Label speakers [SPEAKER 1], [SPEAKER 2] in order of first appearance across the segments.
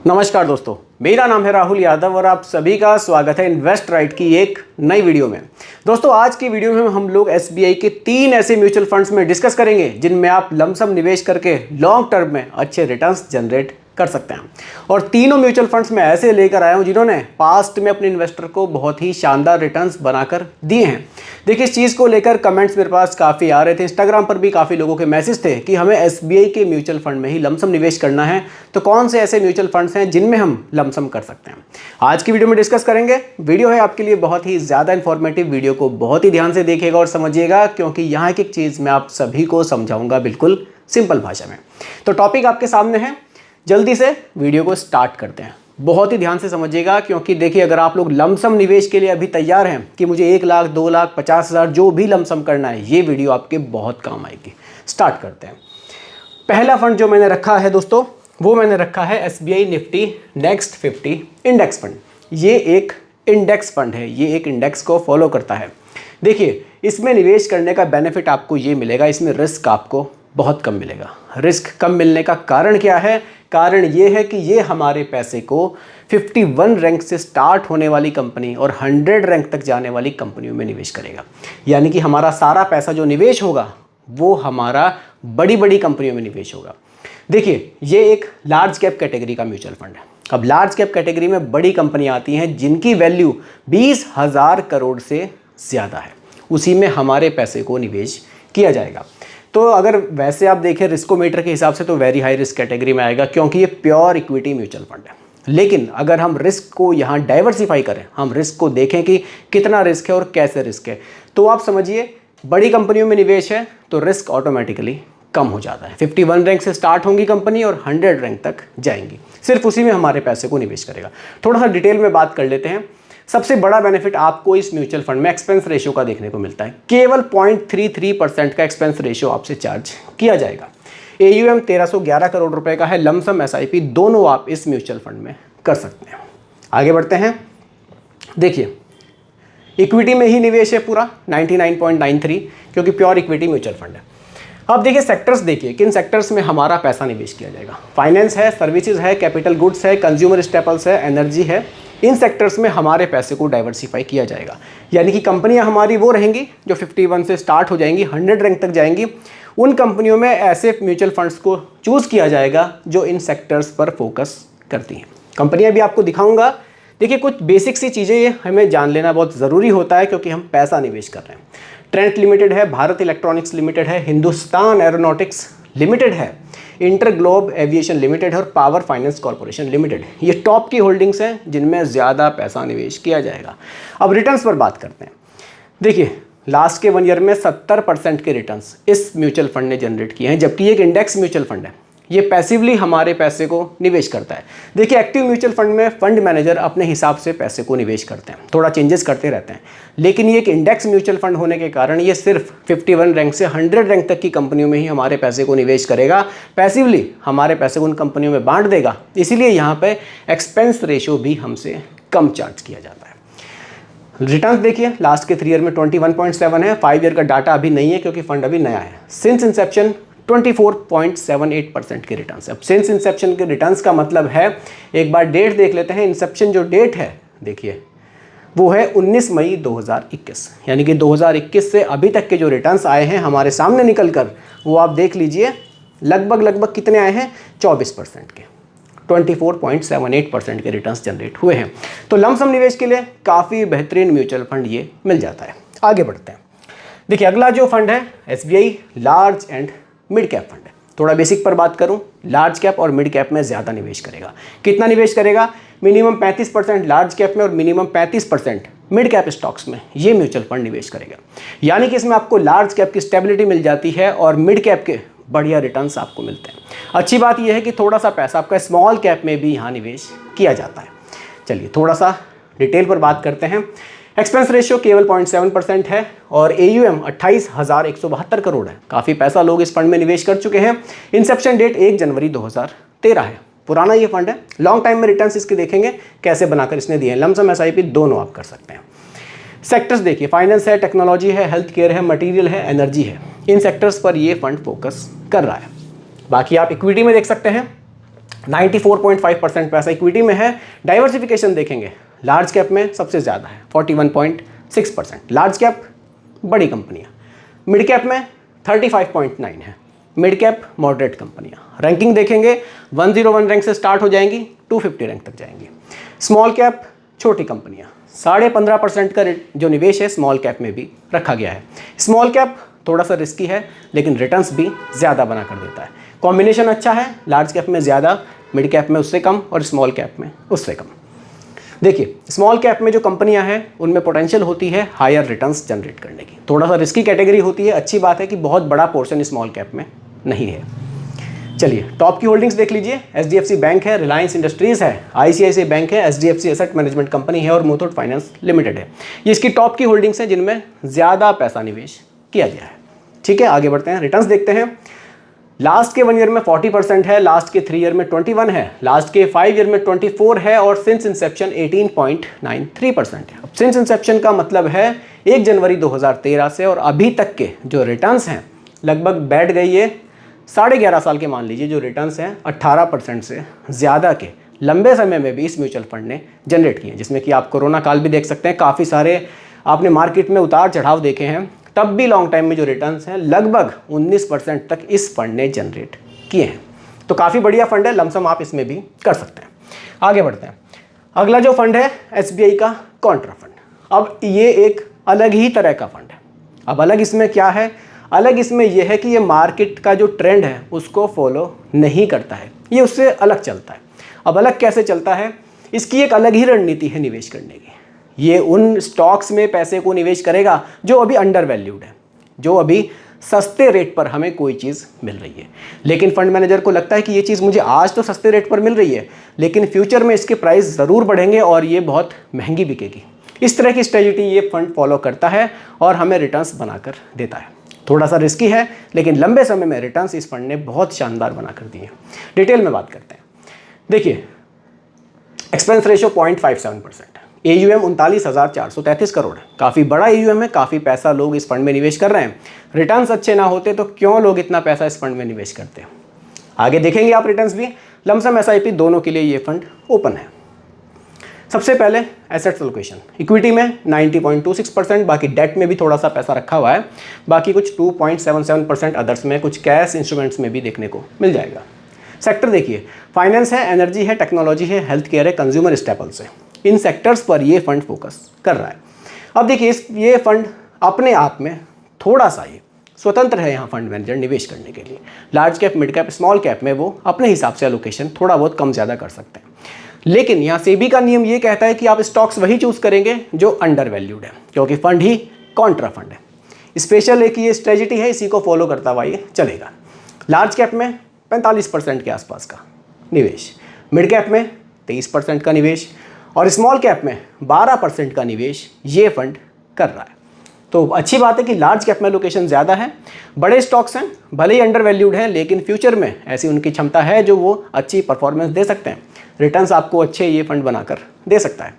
[SPEAKER 1] नमस्कार दोस्तों, मेरा नाम है राहुल यादव और आप सभी का स्वागत है इन्वेस्ट राइट की एक नई वीडियो में। दोस्तों, आज की वीडियो में हम लोग एसबीआई के 3 ऐसे म्यूचुअल फंड्स में डिस्कस करेंगे जिनमें आप लमसम निवेश करके लॉन्ग टर्म में अच्छे रिटर्न्स जनरेट कर सकते हैं। और तीनों म्यूचुअल फंड्स में ऐसे लेकर आया हूं जिन्होंने पास्ट में अपने इन्वेस्टर को बहुत ही शानदार रिटर्न्स बनाकर दिए हैं। देखिए, इस चीज़ को लेकर कमेंट्स मेरे पास काफ़ी आ रहे थे, इंस्टाग्राम पर भी काफ़ी लोगों के मैसेज थे कि हमें एसबीआई के म्यूचुअल फंड में ही लमसम निवेश करना है, तो कौन से ऐसे म्यूचुअल फंड्स हैं जिनमें हम लमसम कर सकते हैं। आज की वीडियो में डिस्कस करेंगे। वीडियो है आपके लिए बहुत ही ज़्यादा इन्फॉर्मेटिव, वीडियो को बहुत ही ध्यान से देखिएगा और समझिएगा, क्योंकि यहाँ एक चीज़ मैं आप सभी को समझाऊंगा बिल्कुल सिंपल भाषा में। तो टॉपिक आपके सामने है, जल्दी से वीडियो को स्टार्ट करते हैं। बहुत ही ध्यान से समझिएगा, क्योंकि देखिए, अगर आप लोग लमसम निवेश के लिए अभी तैयार हैं कि मुझे 1 लाख 2 लाख 50,000 जो भी लमसम करना है, ये वीडियो आपके बहुत काम आएगी। स्टार्ट करते हैं। पहला फंड जो मैंने रखा है दोस्तों, वो मैंने रखा है SBI Nifty next 50 index fund. ये एक इंडेक्स फंड है, ये एक इंडेक्स को फॉलो करता है। देखिए, इसमें निवेश करने का बेनिफिट आपको ये मिलेगा, इसमें रिस्क आपको बहुत कम मिलेगा। रिस्क कम मिलने का कारण क्या है? कारण ये है कि ये हमारे पैसे को 51 रैंक से स्टार्ट होने वाली कंपनी और 100 रैंक तक जाने वाली कंपनियों में निवेश करेगा। यानी कि हमारा सारा पैसा जो निवेश होगा वो हमारा बड़ी बड़ी कंपनियों में निवेश होगा। देखिए, ये एक लार्ज कैप कैटेगरी का म्यूचुअल फंड है। अब लार्ज कैप कैटेगरी में बड़ी कंपनियां आती हैं जिनकी वैल्यू 20,000 करोड़ से ज़्यादा है, उसी में हमारे पैसे को निवेश किया जाएगा। तो अगर वैसे आप देखें रिस्कोमीटर के हिसाब से तो वेरी हाई रिस्क कैटेगरी में आएगा, क्योंकि ये प्योर इक्विटी म्यूचुअल फंड है। लेकिन अगर हम रिस्क को यहाँ डाइवर्सिफाई करें, हम रिस्क को देखें कि कितना रिस्क है और कैसे रिस्क है, तो आप समझिए बड़ी कंपनियों में निवेश है तो रिस्क ऑटोमेटिकली कम हो जाता है। 51 रैंक से स्टार्ट होंगी कंपनी और 100 रैंक तक जाएंगी, सिर्फ उसी में हमारे पैसे को निवेश करेगा। थोड़ा सा डिटेल में बात कर लेते हैं। सबसे बड़ा बेनिफिट आपको इस म्यूचुअल फंड में एक्सपेंस रेशियो का देखने को मिलता है। केवल 0.33% का एक्सपेंस रेशियो आपसे चार्ज किया जाएगा। एयूएम 1311 करोड़ रुपए का है, लमसम एसआईपी दोनों आप इस म्यूचुअल फंड में कर सकते हैं। आगे बढ़ते हैं। देखिए, इक्विटी में ही निवेश है पूरा 99.93, क्योंकि प्योर इक्विटी म्यूचुअल फंड है। अब देखिए सेक्टर्स, देखिए किन सेक्टर्स में हमारा पैसा निवेश किया जाएगा। फाइनेंस है, सर्विसेज है, कैपिटल गुड्स है, कंज्यूमर स्टेपल्स है, एनर्जी है। इन सेक्टर्स में हमारे पैसे को डाइवर्सिफाई किया जाएगा। यानी कि कंपनियां हमारी वो रहेंगी जो 51 से स्टार्ट हो जाएंगी, 100 रैंक तक जाएंगी। उन कंपनियों में ऐसे म्यूचुअल फंड्स को चूज़ किया जाएगा जो इन सेक्टर्स पर फोकस करती हैं। कंपनियां भी आपको दिखाऊंगा। देखिए, कुछ बेसिक सी चीज़ें ये हमें जान लेना बहुत ज़रूरी होता है, क्योंकि हम पैसा निवेश कर रहे हैं। ट्रेंट लिमिटेड है, भारत इलेक्ट्रॉनिक्स लिमिटेड है, हिंदुस्तान एरोनॉटिक्स लिमिटेड है, इंटरग्लोब एविएशन लिमिटेड है और पावर फाइनेंस कॉर्पोरेशन लिमिटेड। ये टॉप की होल्डिंग्स हैं जिनमें ज़्यादा पैसा निवेश किया जाएगा। अब रिटर्न्स पर बात करते हैं। देखिए, लास्ट के 1 ईयर में 70% के रिटर्न्स इस म्यूचुअल फंड ने जनरेट किए हैं, जबकि ये एक इंडेक्स म्यूचुअल फंड है। ये पैसिवली हमारे पैसे को निवेश करता है। देखिए, एक्टिव म्यूचुअल फंड में फंड मैनेजर अपने हिसाब से पैसे को निवेश करते हैं, थोड़ा चेंजेस करते रहते हैं। लेकिन ये एक इंडेक्स म्यूचुअल फंड होने के कारण ये सिर्फ 51 रैंक से 100 रैंक तक की कंपनियों में ही हमारे पैसे को निवेश करेगा। पैसिवली हमारे पैसे को उन कंपनियों में बांट देगा, इसीलिए यहाँ पे एक्सपेंस रेशियो भी हमसे कम चार्ज किया जाता है। रिटर्न्स देखिए, लास्ट के 3 ईयर में 21.7 है। 5 ईयर का डाटा अभी नहीं है क्योंकि फंड अभी नया है। सिंस इंसेप्शन 24.78% के रिटर्न्स। अब सिंस इंसेप्शन के रिटर्न्स का मतलब है, एक बार डेट देख लेते हैं। इंसेप्शन जो डेट है, देखिए वो है 19 मई 2021। यानी कि 2021 से अभी तक के जो रिटर्न्स आए हैं हमारे सामने निकल कर, वो आप देख लीजिए लगभग कितने आए हैं, 24% के। 24.78% के रिटर्न्स जनरेट हुए हैं। तो लमसम निवेश के लिए काफ़ी बेहतरीन म्यूचुअल फंड ये मिल जाता है। आगे बढ़ते हैं। देखिए, अगला जो फंड है SBI large and mid cap fund है। थोड़ा बेसिक पर बात करूं, लार्ज कैप और मिड कैप में ज़्यादा निवेश करेगा। कितना निवेश करेगा? मिनिमम 35% लार्ज कैप में और मिनिमम 35% मिड कैप स्टॉक्स में ये म्यूचुअल फंड निवेश करेगा। यानी कि इसमें आपको लार्ज कैप की स्टेबिलिटी मिल जाती है और मिड कैप के बढ़िया रिटर्न्स आपको मिलते हैं। अच्छी बात यह है कि थोड़ा सा पैसा आपका स्मॉल कैप में भी यहाँ निवेश किया जाता है। चलिए थोड़ा सा डिटेल पर बात करते हैं। एक्सपेंस रेशियो केवल 0.7% है और एयूएम 28,172 करोड़ है। काफ़ी पैसा लोग इस फंड में निवेश कर चुके हैं। इंसेप्शन डेट 1 जनवरी 2013 है। पुराना ये फंड है। लॉन्ग टाइम में रिटर्न्स इसके देखेंगे कैसे बनाकर इसने दिए हैं। लमसम एसआईपी दोनों आप कर सकते हैं। सेक्टर्स देखिए, फाइनेंस है, टेक्नोलॉजी है, हेल्थ केयर है, मटेरियल है, एनर्जी है। इन सेक्टर्स पर ये फंड फोकस कर रहा है। बाकी आप इक्विटी में देख सकते हैं। 94.5% पैसा इक्विटी में है। डाइवर्सिफिकेशन देखेंगे, लार्ज कैप में सबसे ज़्यादा है 41.6%, लार्ज कैप बड़ी कंपनियाँ। मिड कैप में 35.9 है, मिड कैप मॉडरेट कंपनियाँ। रैंकिंग देखेंगे 101 रैंक से स्टार्ट हो जाएंगी, 250 रैंक तक जाएंगी। स्मॉल कैप छोटी कंपनियाँ, 15.5% का जो निवेश है स्मॉल कैप में भी रखा गया है। स्मॉल कैप थोड़ा सा रिस्की है लेकिन रिटर्न्स भी ज़्यादा बना कर देता है। कॉम्बिनेशन अच्छा है, लार्ज कैप में ज़्यादा, मिड कैप में उससे कम और स्मॉल कैप में उससे कम। देखिए स्मॉल कैप में जो कंपनियां हैं उनमें पोटेंशियल होती है हायर रिटर्न्स जनरेट करने की, थोड़ा सा रिस्की कैटेगरी होती है। अच्छी बात है कि बहुत बड़ा पोर्शन स्मॉल कैप में नहीं है। चलिए टॉप की होल्डिंग्स देख लीजिए। एचडीएफसी बैंक है, रिलायंस इंडस्ट्रीज़ है, आईसीआईसीआई बैंक है, एचडीएफसी एसेट मैनेजमेंट कंपनी है और मुथूट फाइनेंस लिमिटेड है। ये इसकी टॉप की होल्डिंग्स हैं जिनमें ज़्यादा पैसा निवेश किया गया है। ठीक है, आगे बढ़ते हैं, रिटर्न्स देखते हैं। लास्ट के 1 ईयर में 40% है, लास्ट के 3 ईयर में 21 है, लास्ट के 5 ईयर में 24 है और सिंस इंसेप्शन 18.93% है। अब सिंस इंसेप्शन का मतलब है 1 जनवरी 2013 से और अभी तक के जो रिटर्न्स हैं लगभग बैठ गई है 11.5 साल के, मान लीजिए जो रिटर्न्स हैं 18% से ज़्यादा के लंबे समय में भी इस म्यूचुअल फंड ने जनरेट किए हैं। जिसमें कि आप कोरोना काल भी देख सकते हैं, काफ़ी सारे आपने मार्केट में उतार चढ़ाव देखे हैं, तब भी लॉन्ग टाइम में जो रिटर्न्स हैं लगभग 19% तक इस फंड ने जनरेट किए हैं। तो काफ़ी बढ़िया फंड है, लमसम आप इसमें भी कर सकते हैं। आगे बढ़ते हैं, अगला जो फंड है एसबीआई का कॉन्ट्रा फंड। अब ये एक अलग ही तरह का फंड है। अब अलग इसमें क्या है, अलग इसमें यह है कि ये मार्केट का जो ट्रेंड है उसको फॉलो नहीं करता है, ये उससे अलग चलता है। अब अलग कैसे चलता है, इसकी एक अलग ही रणनीति है निवेश करने की। ये उन स्टॉक्स में पैसे को निवेश करेगा जो अभी अंडर वैल्यूड है, जो अभी सस्ते रेट पर हमें कोई चीज़ मिल रही है। लेकिन फंड मैनेजर को लगता है कि ये चीज़ मुझे आज तो सस्ते रेट पर मिल रही है लेकिन फ्यूचर में इसके प्राइस ज़रूर बढ़ेंगे और ये बहुत महंगी बिकेगी। इस तरह की स्ट्रेटजी ये फंड फॉलो करता है और हमें रिटर्न्स बनाकर देता है। थोड़ा सा रिस्की है लेकिन लंबे समय में रिटर्न्स इस फंड ने बहुत शानदार बनाकर दिए हैं। डिटेल में बात करते हैं। देखिए एक्सपेंस रेशियो 0.57%, AUM 39,433 करोड़ है, काफ़ी बड़ा AUM है, काफ़ी पैसा लोग इस फंड में निवेश कर रहे हैं। रिटर्न्स अच्छे ना होते तो क्यों लोग इतना पैसा इस फंड में निवेश करते हैं। आगे देखेंगे आप रिटर्न्स भी। लमसम SIP दोनों के लिए ये फंड ओपन है। सबसे पहले एसेट्स एलोकेशन, इक्विटी में 90.26%, बाकी डेट में भी थोड़ा सा पैसा रखा हुआ है, बाकी कुछ 2.77% अदर्स में, कुछ कैश इंस्ट्रूमेंट्स में भी देखने को मिल जाएगा। सेक्टर देखिए, फाइनेंस है, एनर्जी है, टेक्नोलॉजी है, हेल्थ केयर है, कंज्यूमर स्टेपल्स है। इन सेक्टर्स पर ये फंड फोकस कर रहा है। अब देखिए ये फंड अपने आप में थोड़ा सा ये स्वतंत्र है, यहाँ फंड मैनेजर निवेश करने के लिए। Large cap, mid cap, small cap में वो अपने हिसाब से एलोकेशन थोड़ा बहुत कम ज़्यादा कर सकते हैं। लेकिन यहाँ सेबी का नियम ये कहता है कि आप स्टॉक्स वही चूज़ करेंगे जो अंडर वैल्यूड है, क्योंकि फंड ही कॉन्ट्रा फंड है। स्पेशल एक ये स्ट्रेटजी है, इसी को फॉलो करता हुआ ये चलेगा। लार्ज कैप में 45% के आसपास का निवेश, मिड कैप में 23% का निवेश और स्मॉल कैप में 12% का निवेश ये फंड कर रहा है। तो अच्छी बात है कि लार्ज कैप में लोकेशन ज़्यादा है, बड़े स्टॉक्स हैं, भले ही अंडर वैल्यूड हैं लेकिन फ्यूचर में ऐसी उनकी क्षमता है जो वो अच्छी परफॉर्मेंस दे सकते हैं, रिटर्न्स आपको अच्छे ये फंड बनाकर दे सकता है।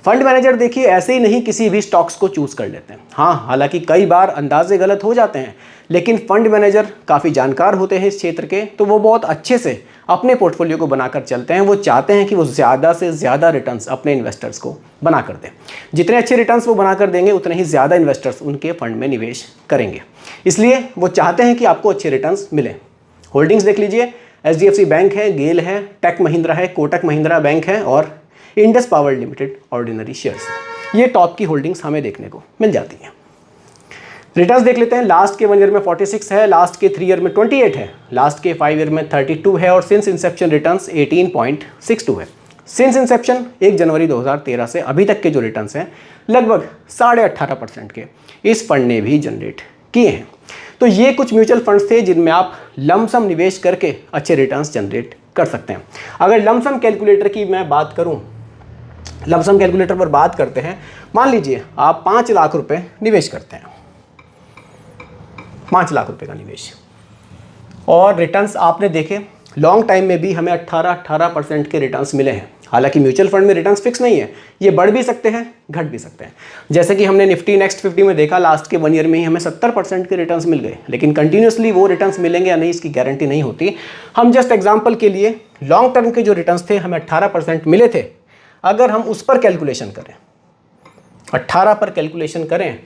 [SPEAKER 1] फंड मैनेजर देखिए ऐसे ही नहीं किसी भी स्टॉक्स को चूज़ कर लेते हैं। हाँ, हालांकि कई बार अंदाजे गलत हो जाते हैं लेकिन फंड मैनेजर काफ़ी जानकार होते हैं इस क्षेत्र के, तो वो बहुत अच्छे से अपने पोर्टफोलियो को बनाकर चलते हैं। वो चाहते हैं कि वो ज़्यादा से ज़्यादा रिटर्न्स अपने इन्वेस्टर्स को बनाकर दें। जितने अच्छे रिटर्न्स वो बनाकर देंगे उतने ही ज़्यादा इन्वेस्टर्स उनके फंड में निवेश करेंगे, इसलिए वो चाहते हैं कि आपको अच्छे रिटर्न्स मिलें। होल्डिंग्स देख लीजिए, HDFC बैंक है, गेल है, टेक महिंद्रा है, कोटक महिंद्रा बैंक है और Indus power limited ordinary shares है। ये टॉप की होल्डिंग्स हमें देखने को मिल जाती हैं। रिटर्न्स देख लेते हैं। लास्ट के 1 ईयर में 46 है, लास्ट के 3 ईयर में 28 है, लास्ट के 5 ईयर में 32 है और सिंस इंसेप्शन रिटर्न्स 18.62 है। सिंस इंसेप्शन 1 जनवरी 2013 से अभी तक के जो रिटर्न्स हैं लगभग 18.5% के इस फंड ने भी जनरेट किए हैं। तो ये कुछ म्यूचुअल फंड्स थे जिनमें आप लमसम निवेश करके अच्छे रिटर्न्स जनरेट कर सकते हैं। अगर लमसम कैलकुलेटर की मैं बात करूं, लमसम कैलकुलेटर पर बात करते हैं, मान लीजिए आप 5 लाख रुपए निवेश करते हैं, 5 लाख रुपए का निवेश, और रिटर्न्स आपने देखे लॉन्ग टाइम में भी हमें 18% के रिटर्न्स मिले हैं। हालांकि म्यूचुअल फंड में रिटर्न्स फिक्स नहीं है, ये बढ़ भी सकते हैं, घट भी सकते हैं। जैसे कि हमने निफ्टी नेक्स्ट 50 में देखा, लास्ट के 1 ईयर में ही हमें 70% के रिटर्न्स मिल गए, लेकिन कंटिन्यूसली वो रिटर्न्स मिलेंगे या नहीं इसकी गारंटी नहीं होती। हम जस्ट एग्जांपल के लिए लॉन्ग टर्म के जो रिटर्न्स थे हमें 18% मिले थे, अगर हम उस पर कैलकुलेशन करें, 18 पर कैलकुलेशन करें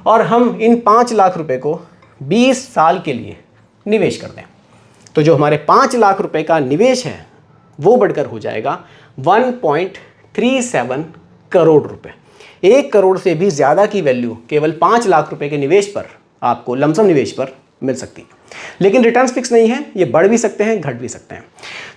[SPEAKER 1] और हम इन 5 लाख रुपए को 20 साल के लिए निवेश कर दें, तो जो हमारे 5 लाख रुपए का निवेश है वो बढ़कर हो जाएगा 1.37 करोड़ रुपए। 1 करोड़ से भी ज़्यादा की वैल्यू केवल 5 लाख रुपए के निवेश पर आपको लमसम निवेश पर मिल सकती है। लेकिन रिटर्न्स फिक्स नहीं है, ये बढ़ भी सकते हैं, घट भी सकते हैं।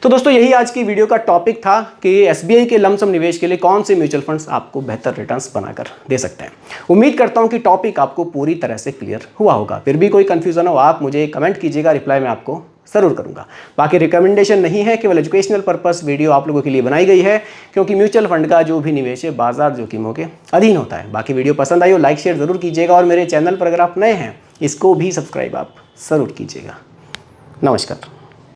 [SPEAKER 1] तो दोस्तों यही आज की वीडियो का टॉपिक था कि एसबीआई के लमसम निवेश के लिए कौन से म्यूचुअल फंड्स आपको बेहतर रिटर्न्स बनाकर दे सकते हैं। उम्मीद करता हूं कि टॉपिक आपको पूरी तरह से क्लियर हुआ होगा। फिर भी कोई कंफ्यूजन हो आप मुझे कमेंट कीजिएगा, रिप्लाई मैं आपको ज़रूर करूंगा। बाकी रिकमेंडेशन नहीं है, केवल एजुकेशनल पर्पस वीडियो आप लोगों के लिए बनाई गई है, क्योंकि म्यूचुअल फंड का जो भी निवेश है बाजार जोखिमों के अधीन होता है। बाकी वीडियो पसंद आई हो लाइक शेयर ज़रूर कीजिएगा, और मेरे चैनल पर अगर आप नए हैं इसको भी सब्सक्राइब आप ज़रूर कीजिएगा। नमस्कार।